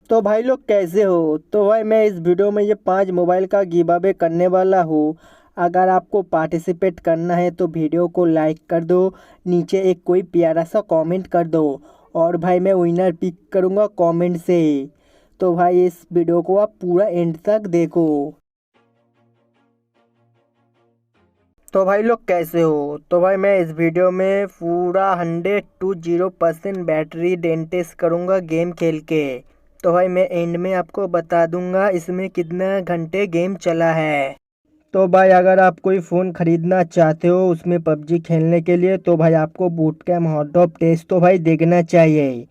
तो भाई लोग कैसे हो। तो भाई मैं इस वीडियो में ये 5 मोबाइल का गिव अवे करने वाला हूँ। अगर आपको पार्टिसिपेट करना है तो वीडियो को लाइक कर दो, नीचे एक कोई प्यारा सा कमेंट कर दो और भाई मैं विनर पिक करूँगा कमेंट से। तो भाई इस वीडियो को आप पूरा एंड तक देखो। तो भाई लोग कैसे हो। तो भाई मैं इस वीडियो में पूरा 100 to 0% बैटरी डेंटेस करूँगा गेम खेल के। तो भाई मैं एंड में आपको बता दूंगा इसमें कितना घंटे गेम चला है। तो भाई अगर आप कोई फ़ोन ख़रीदना चाहते हो उसमें पबजी खेलने के लिए तो भाई आपको बूटकैम्प हॉट डॉप टेस्ट तो भाई देखना चाहिए।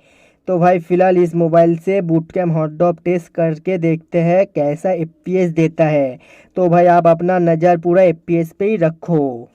तो भाई फ़िलहाल इस मोबाइल से बूटकैम्प हॉट डॉप टेस्ट करके देखते हैं कैसा एफपीएस देता है। तो भाई आप अपना नज़र पूरा एफपीएस पे ही रखो।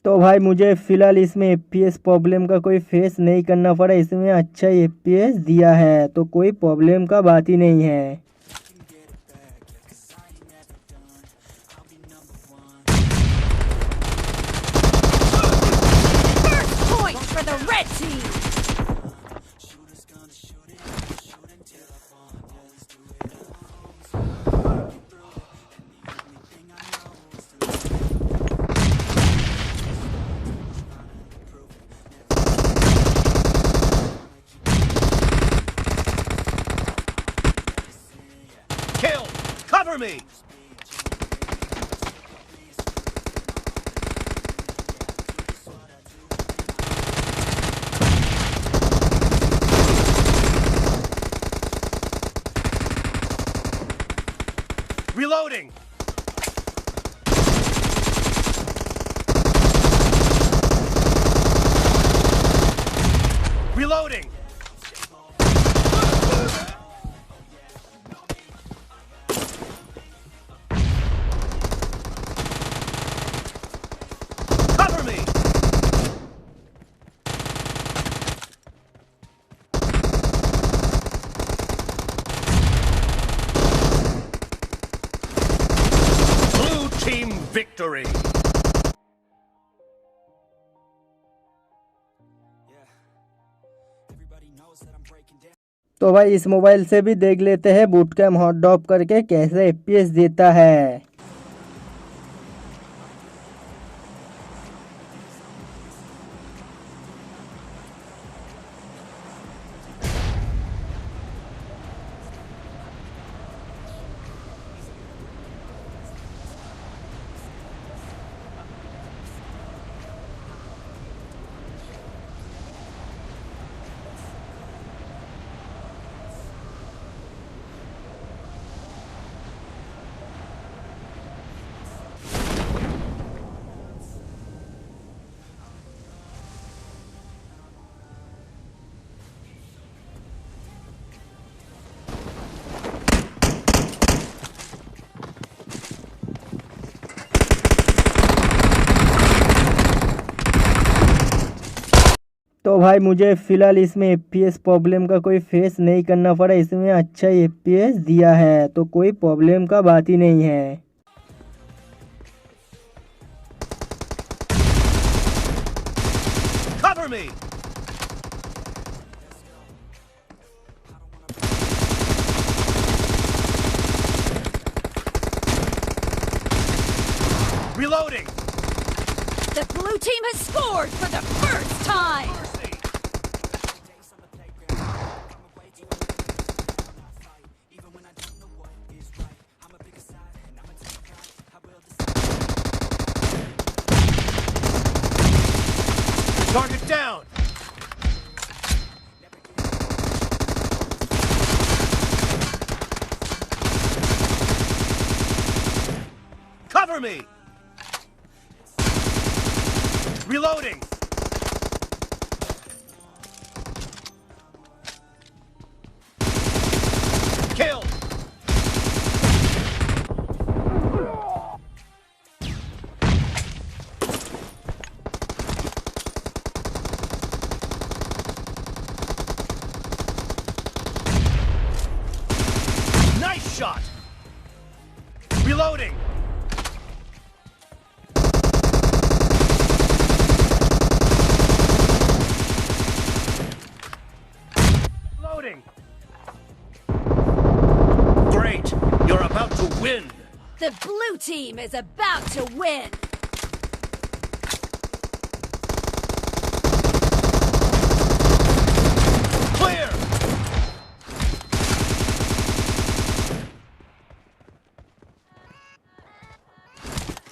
तो भाई मुझे फ़िलहाल इसमें एफपीएस प्रॉब्लम का कोई फेस नहीं करना पड़ा, इसमें अच्छा एफपीएस दिया है तो कोई प्रॉब्लम का बात ही नहीं है। Point for the red team! Kill! Cover me! Reloading! Reloading! Cover me! Blue team victory! तो भाई इस मोबाइल से भी देख लेते हैं बूटकैम्प हॉट डॉप करके कैसे एफपीएस देता है। तो भाई मुझे फ़िलहाल इसमें एफपीएस प्रॉब्लम का कोई फेस नहीं करना पड़ा, इसमें अच्छा एफपीएस दिया है तो कोई प्रॉब्लम का बात ही नहीं है। Cover me! Reloading! The blue team has scored for the first time! Mercy! Target down! Cover me! Reloading! Kill! Nice shot! Reloading! Reloading! Great! You're about to win! The blue team is about to win! Clear!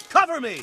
Cover me!